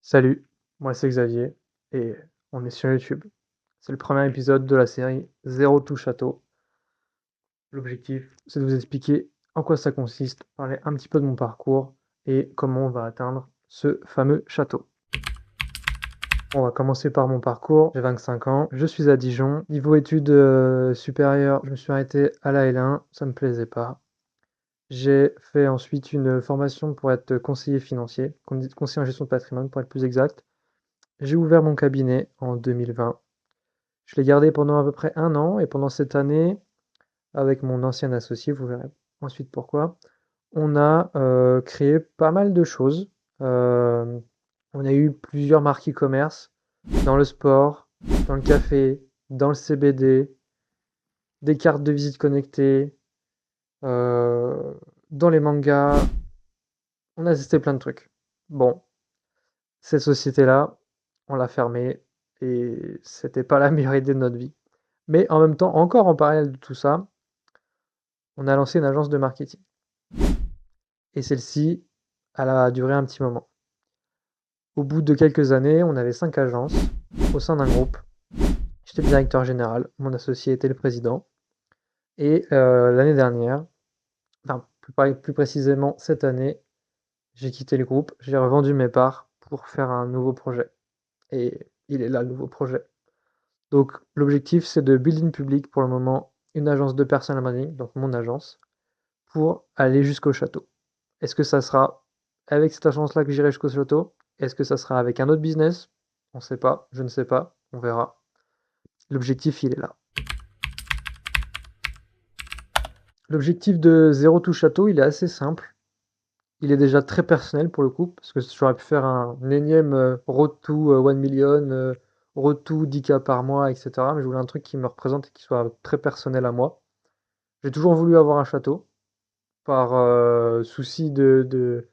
Salut, moi c'est Xavier et on est sur YouTube. C'est le premier épisode de la série Zéro to Château. L'objectif, c'est de vous expliquer en quoi ça consiste, parler un petit peu de mon parcours et comment on va atteindre ce fameux château. On va commencer par mon parcours. J'ai 25 ans, je suis à Dijon. Niveau études supérieures, je me suis arrêté à la L1, ça me plaisait pas. J'ai fait ensuite une formation pour être conseiller financier, conseiller en gestion de patrimoine pour être plus exact. J'ai ouvert mon cabinet en 2020. Je l'ai gardé pendant à peu près un an et pendant cette année, avec mon ancien associé, vous verrez ensuite pourquoi, on a créé pas mal de choses. Euh, on a eu plusieurs marques e-commerce dans le sport, dans le café, dans le CBD, des cartes de visite connectées, euh, dans les mangas. On a testé plein de trucs. Bon, cette société-là, on l'a fermée et c'était pas la meilleure idée de notre vie. Mais en même temps, encore en parallèle de tout ça, on a lancé une agence de marketing. Et celle-ci, elle a duré un petit moment. Au bout de quelques années, on avait 5 agences au sein d'un groupe. J'étais le directeur général, mon associé était le président. Et l'année dernière, enfin plus précisément cette année, j'ai quitté le groupe, j'ai revendu mes parts pour faire un nouveau projet. Et il est là le nouveau projet. Donc l'objectif, c'est de build in public pour le moment une agence de personal branding, donc mon agence, pour aller jusqu'au château. Est-ce que ça sera avec cette agence-là que j'irai jusqu'au château? Est-ce que ça sera avec un autre business? On ne sait pas, je ne sais pas, on verra. L'objectif, il est là. L'objectif de Zéro to Château, il est assez simple. Il est déjà très personnel pour le coup, parce que j'aurais pu faire un énième Road to 1 million, Road to 10K par mois, etc. Mais je voulais un truc qui me représente et qui soit très personnel à moi. J'ai toujours voulu avoir un château, par souci de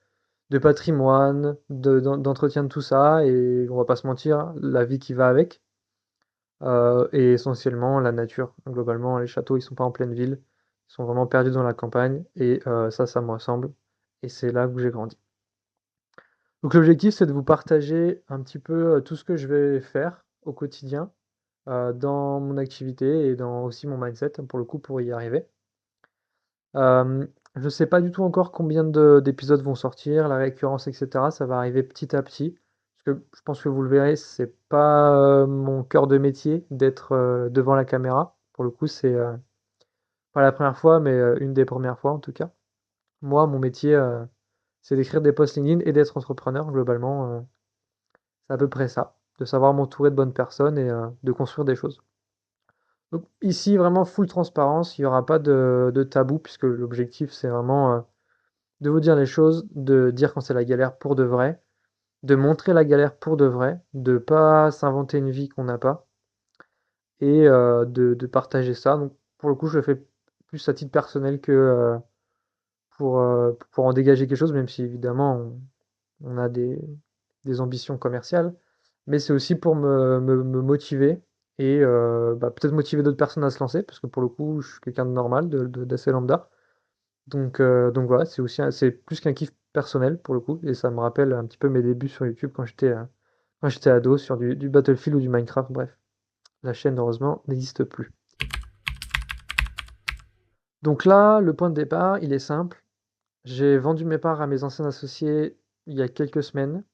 patrimoine, d'entretien de tout ça, et on va pas se mentir, la vie qui va avec, et essentiellement la nature. Globalement, les châteaux, ils sont pas en pleine ville, ils sont vraiment perdus dans la campagne, et ça me ressemble, et c'est là où j'ai grandi. Donc l'objectif, c'est de vous partager un petit peu tout ce que je vais faire au quotidien, dans mon activité et dans aussi mon mindset, pour le coup, pour y arriver. Je sais pas du tout encore combien d'épisodes vont sortir, la récurrence, etc. Ça va arriver petit à petit. Parce que je pense que vous le verrez, c'est pas mon cœur de métier d'être devant la caméra. Pour le coup, c'est pas la première fois, mais une des premières fois en tout cas. Moi, mon métier, c'est d'écrire des posts LinkedIn et d'être entrepreneur. Globalement, c'est à peu près ça. De savoir m'entourer de bonnes personnes et de construire des choses. Donc ici, vraiment full transparence, il n'y aura pas de tabou, puisque l'objectif, c'est vraiment de vous dire les choses, de dire quand c'est la galère pour de vrai, de montrer la galère pour de vrai, de pas s'inventer une vie qu'on n'a pas, et de partager ça. Donc pour le coup, je le fais plus à titre personnel que pour en dégager quelque chose, même si évidemment on a des ambitions commerciales, mais c'est aussi pour me motiver et peut-être motiver d'autres personnes à se lancer, parce que pour le coup, je suis quelqu'un de normal, d'assez lambda. Donc voilà, c'est aussi c'est plus qu'un kiff personnel pour le coup, et ça me rappelle un petit peu mes débuts sur YouTube quand j'étais ado sur du Battlefield ou du Minecraft, bref. La chaîne, heureusement, n'existe plus. Donc là, le point de départ, il est simple. J'ai vendu mes parts à mes anciens associés il y a quelques semaines.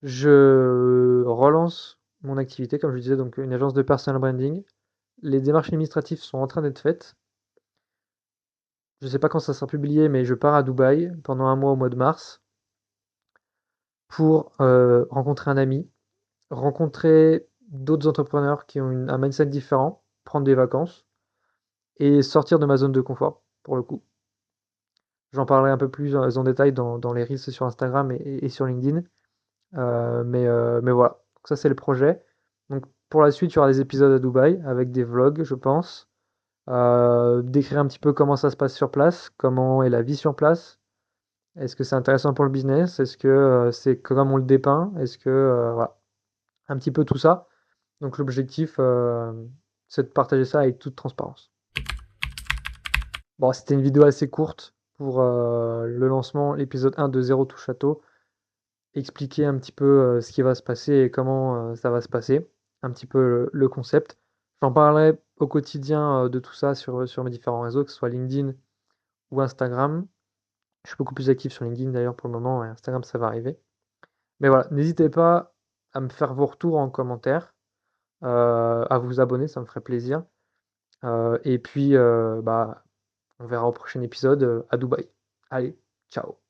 Je relance mon activité, comme je disais, donc une agence de personal branding. Les démarches administratives sont en train d'être faites. Je ne sais pas quand ça sera publié, mais je pars à Dubaï pendant un mois au mois de mars pour rencontrer un ami, rencontrer d'autres entrepreneurs qui ont un mindset différent, prendre des vacances et sortir de ma zone de confort, pour le coup. J'en parlerai un peu plus en détail dans les reels sur Instagram et sur LinkedIn. Mais voilà, donc ça c'est le projet. Donc pour la suite, il y aura des épisodes à Dubaï avec des vlogs, je pense. Décrire un petit peu comment ça se passe sur place, comment est la vie sur place. Est-ce que c'est intéressant pour le business? Est-ce que c'est comme on le dépeint? Est-ce que voilà, un petit peu tout ça. Donc l'objectif, c'est de partager ça avec toute transparence. Bon, c'était une vidéo assez courte pour le lancement, l'épisode 1 de Zéro to Château. expliquer un petit peu ce qui va se passer et comment ça va se passer, un petit peu le concept. J'en parlerai au quotidien de tout ça sur mes différents réseaux, que ce soit LinkedIn ou Instagram. Je suis beaucoup plus actif sur LinkedIn d'ailleurs pour le moment, et Instagram ça va arriver. Mais voilà, n'hésitez pas à me faire vos retours en commentaire, à vous abonner, ça me ferait plaisir. Et puis, bah, on verra au prochain épisode à Dubaï. Allez, ciao.